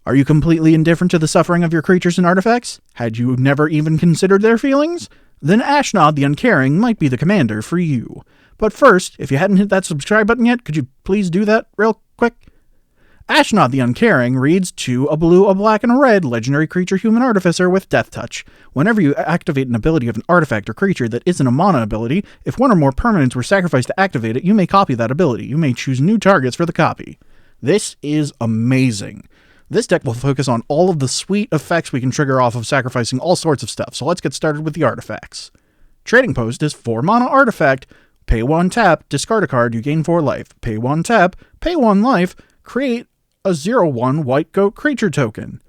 Are you completely indifferent to the suffering of your creatures and artifacts? Had you never even considered their feelings? Then Ashnod the Uncaring might be the commander for you. But first, if you hadn't hit that subscribe button yet, could you please do that real quick? Ashnod the Uncaring reads 2, a blue, a black, and a red legendary creature human artificer with Death Touch. Whenever you activate an ability of an artifact or creature that isn't a mana ability, if one or more permanents were sacrificed to activate it, you may copy that ability. You may choose new targets for the copy. This is amazing. This deck will focus on all of the sweet effects we can trigger off of sacrificing all sorts of stuff, so let's get started with the artifacts. Trading Post is 4 mana artifact. Pay 1 tap, discard a card, you gain 4 life. Pay 1 tap, pay 1 life, create a 0/1 white goat creature token.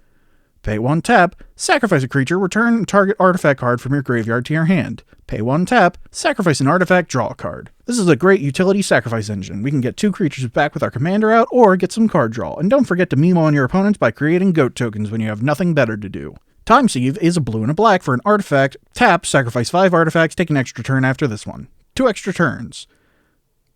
Pay 1 tap, sacrifice a creature, return target artifact card from your graveyard to your hand. Pay 1 tap, sacrifice an artifact, draw a card. This is a great utility sacrifice engine. We can get 2 creatures back with our commander out, or get some card draw. And don't forget to meme on your opponents by creating goat tokens when you have nothing better to do. Time Sieve is a blue and a black for an artifact. Tap, sacrifice 5 artifacts, take an extra turn after this one. 2 extra turns.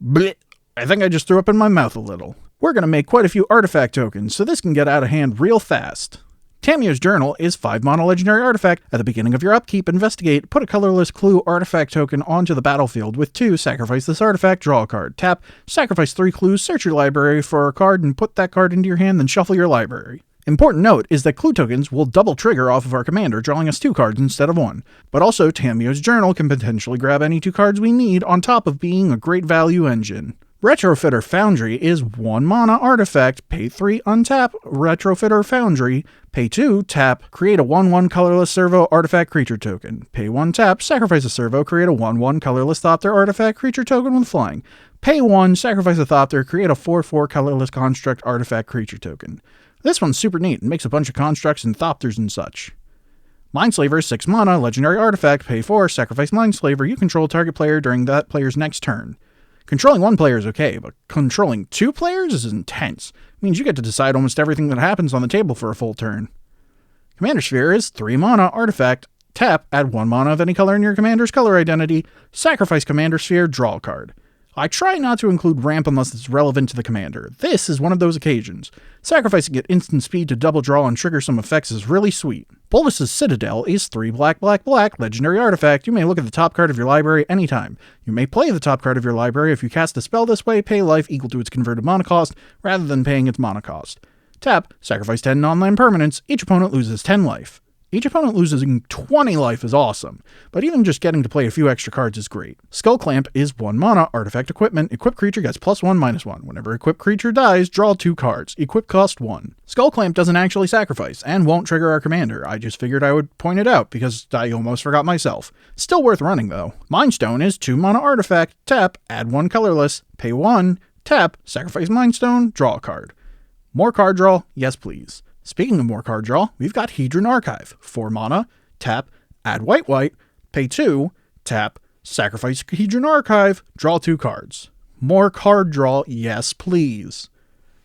Blech. I think I just threw up in my mouth a little. We're going to make quite a few artifact tokens, so this can get out of hand real fast. Tamiyo's Journal is 5 mana legendary artifact. At the beginning of your upkeep, investigate, put a colorless clue artifact token onto the battlefield. With 2, sacrifice this artifact, draw a card. Tap, sacrifice 3 clues, search your library for a card and put that card into your hand, then shuffle your library. Important note is that clue tokens will double trigger off of our commander, drawing us 2 cards instead of 1. But also, Tamiyo's Journal can potentially grab any 2 cards we need on top of being a great value engine. Retrofitter Foundry is 1 mana artifact, pay 3, untap, Retrofitter Foundry, pay 2, tap, create a 1/1 colorless servo artifact creature token. Pay 1 tap, sacrifice a servo, create a 1/1 colorless Thopter artifact creature token with flying. Pay 1, sacrifice a Thopter, create a 4/4 colorless construct artifact creature token. This one's super neat and makes a bunch of constructs and Thopters and such. Mindslaver is 6 mana, legendary artifact, pay 4, sacrifice Mindslaver, you control target player during that player's next turn. Controlling 1 player is okay, but controlling 2 players is intense. It means you get to decide almost everything that happens on the table for a full turn. Commander Sphere is 3 mana artifact. Tap, add 1 mana of any color in your commander's color identity. Sacrifice Commander Sphere, draw a card. I try not to include ramp unless it's relevant to the commander. This is one of those occasions. Sacrificing at instant speed to double draw and trigger some effects is really sweet. Bolus's Citadel is 3 black, legendary artifact. You may look at the top card of your library anytime. You may play the top card of your library if you cast a spell this way, pay life equal to its converted mana cost, rather than paying its mana cost. Tap, sacrifice 10 non-land permanents, each opponent loses 10 life. Each opponent losing 20 life is awesome, but even just getting to play a few extra cards is great. Skull Clamp is 1 mana, artifact equipment, equipped creature gets +1/-1. Whenever equipped creature dies, draw 2 cards, equip cost 1. Skull Clamp doesn't actually sacrifice, and won't trigger our commander. I just figured I would point it out, because I almost forgot myself. Still worth running though. Mind Stone is 2 mana artifact, tap, add 1 colorless, pay 1, tap, sacrifice Mind Stone, draw a card. More card draw? Yes please. Speaking of more card draw, we've got Hedron Archive. 4 mana, tap, add white, pay 2, tap, sacrifice Hedron Archive, draw 2 cards. More card draw, yes please.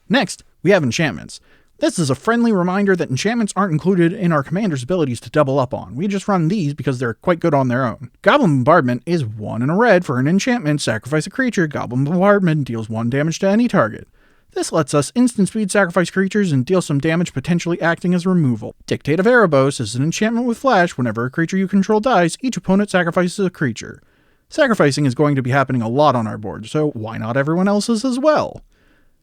Next, we have enchantments. This is a friendly reminder that enchantments aren't included in our commander's abilities to double up on. We just run these because they're quite good on their own. Goblin Bombardment is 1 and a red for an enchantment, sacrifice a creature, Goblin Bombardment deals 1 damage to any target. This lets us instant speed sacrifice creatures and deal some damage, potentially acting as removal. Dictate of Erebos is an enchantment with flash. Whenever a creature you control dies, each opponent sacrifices a creature. Sacrificing is going to be happening a lot on our board, so why not everyone else's as well?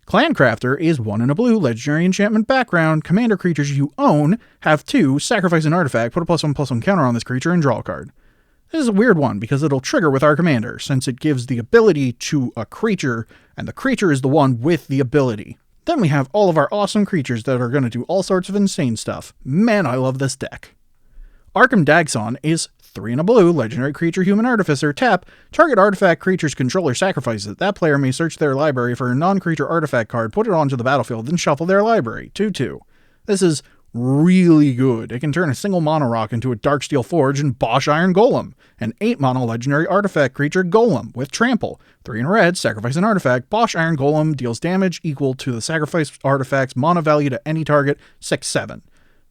Clancrafter is 1 and a blue, legendary enchantment background. Commander creatures you own have 2, sacrifice an artifact, put a +1/+1 counter on this creature, and draw a card. This is a weird one because it'll trigger with our commander, since it gives the ability to a creature, and the creature is the one with the ability. Then we have all of our awesome creatures that are going to do all sorts of insane stuff. Man, I love this deck. Arkham Dagson is 3 and a blue, legendary creature human artificer, tap, target artifact creature's controller sacrifices it. That player may search their library for a non-creature artifact card, put it onto the battlefield, then shuffle their library. 2/2. This is really good. It can turn a single mana rock into a Darksteel Forge and Bosch Iron Golem, an 8 mana legendary artifact creature Golem with trample. 3 in red, sacrifice an artifact. Bosch Iron Golem deals damage equal to the sacrificed artifact's mana value to any target, 6/7,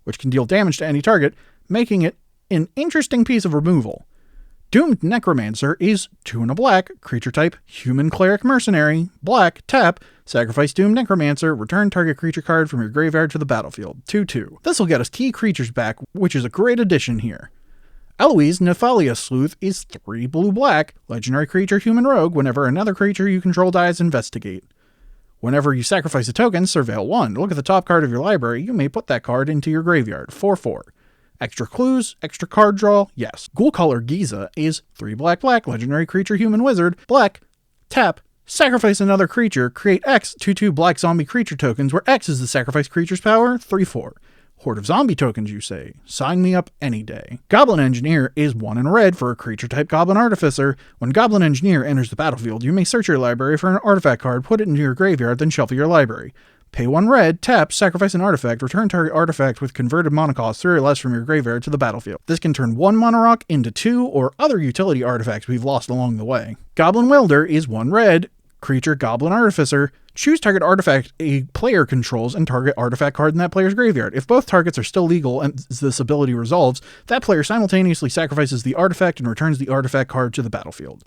which can deal damage to any target, making it an interesting piece of removal. Doomed Necromancer is 2 and a black, creature type, human cleric mercenary, black, tap, sacrifice Doomed Necromancer, return target creature card from your graveyard to the battlefield, 2/2. This will get us key creatures back, which is a great addition here. Eloise Nephalia Sleuth is 3 blue-black, legendary creature, human rogue. Whenever another creature you control dies, investigate. Whenever you sacrifice a token, surveil 1. Look at the top card of your library. You may put that card into your graveyard, 4/4. Extra clues, extra card draw, yes. Ghoulcaller Giza is 3 black-black, legendary creature, human wizard, black, tap, sacrifice another creature, create X, 2/2 black zombie creature tokens, where X is the sacrifice creature's power, 3/4. Horde of zombie tokens, you say? Sign me up any day. Goblin Engineer is 1 in red for a creature type Goblin Artificer. When Goblin Engineer enters the battlefield, you may search your library for an artifact card, put it into your graveyard, then shuffle your library. Pay 1 red, tap, sacrifice an artifact, return target artifact with converted mana cost 3 or less from your graveyard to the battlefield. This can turn 1 mana rock into 2 or other utility artifacts we've lost along the way. Goblin Welder is 1 red, creature Goblin Artificer. Choose target artifact a player controls and target artifact card in that player's graveyard. If both targets are still legal and this ability resolves, that player simultaneously sacrifices the artifact and returns the artifact card to the battlefield.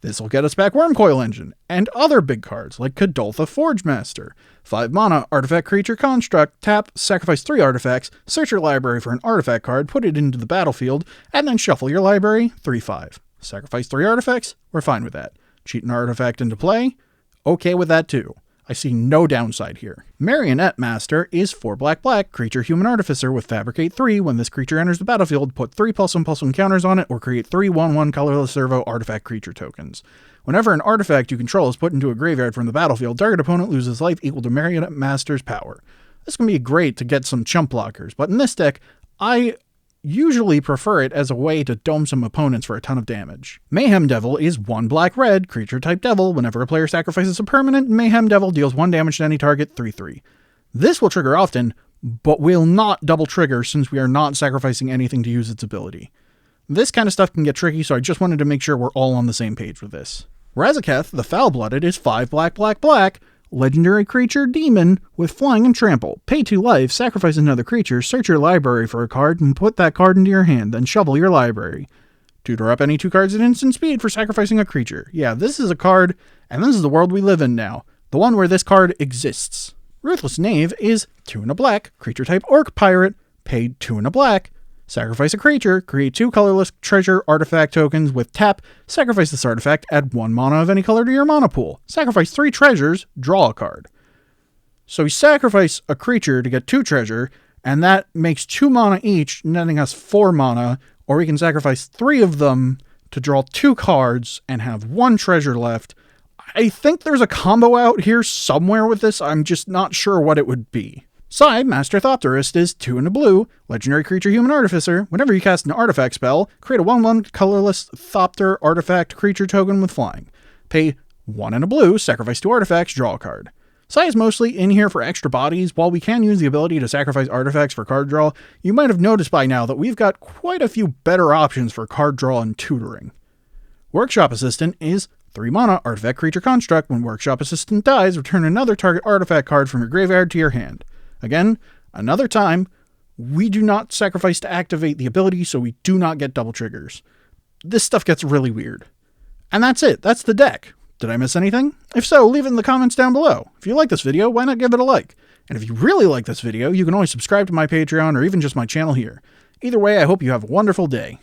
This will get us back Wormcoil Engine, and other big cards like Kadoltha Forgemaster. 5 mana, artifact creature construct, tap, sacrifice 3 artifacts, search your library for an artifact card, put it into the battlefield, and then shuffle your library, 3/5. Sacrifice 3 artifacts? We're fine with that. Cheat an artifact into play? Okay with that too. I see no downside here. Marionette Master is 4 black-black, creature human artificer with Fabricate 3. When this creature enters the battlefield, put 3 +1/+1 counters on it or create 3 1/1 colorless servo artifact creature tokens. Whenever an artifact you control is put into a graveyard from the battlefield, target opponent loses life equal to Marionette Master's power. This can be great to get some chump blockers, but in this deck, I usually prefer it as a way to dome some opponents for a ton of damage. Mayhem Devil is 1 black-red, creature type devil. Whenever a player sacrifices a permanent, Mayhem Devil deals 1 damage to any target, 3/3. This will trigger often, but will not double trigger since we are not sacrificing anything to use its ability. This kind of stuff can get tricky, so I just wanted to make sure we're all on the same page with this. Razaketh the Foul-Blooded is 5 black-black-black, legendary creature demon with flying and trample. Pay 2 life, sacrifice another creature, search your library for a card, and put that card into your hand, then shovel your library. Tutor up any 2 cards at instant speed for sacrificing a creature. Yeah, this is a card, and this is the world we live in now. The one where this card exists. Ruthless Knave is 2 and a black, creature type Orc Pirate, paid 2 and a black. Sacrifice a creature, create 2 colorless treasure artifact tokens with tap, sacrifice this artifact, add 1 mana of any color to your mana pool. Sacrifice 3 treasures, draw a card. So we sacrifice a creature to get 2 treasure, and that makes 2 mana each, netting us 4 mana, or we can sacrifice 3 of them to draw 2 cards and have 1 treasure left. I think there's a combo out here somewhere with this, I'm just not sure what it would be. Sai, Master Thopterist, is 2 and a blue, legendary creature human artificer. Whenever you cast an artifact spell, create a 1/1 colorless Thopter artifact creature token with flying. Pay 1 and a blue, sacrifice 2 artifacts, draw a card. Sai is mostly in here for extra bodies. While we can use the ability to sacrifice artifacts for card draw, you might have noticed by now that we've got quite a few better options for card draw and tutoring. Workshop Assistant is 3 mana, artifact creature construct. When Workshop Assistant dies, return another target artifact card from your graveyard to your hand. Again, another time, we do not sacrifice to activate the ability, so we do not get double triggers. This stuff gets really weird. And that's it. That's the deck. Did I miss anything? If so, leave it in the comments down below. If you like this video, why not give it a like? And if you really like this video, you can always subscribe to my Patreon or even just my channel here. Either way, I hope you have a wonderful day.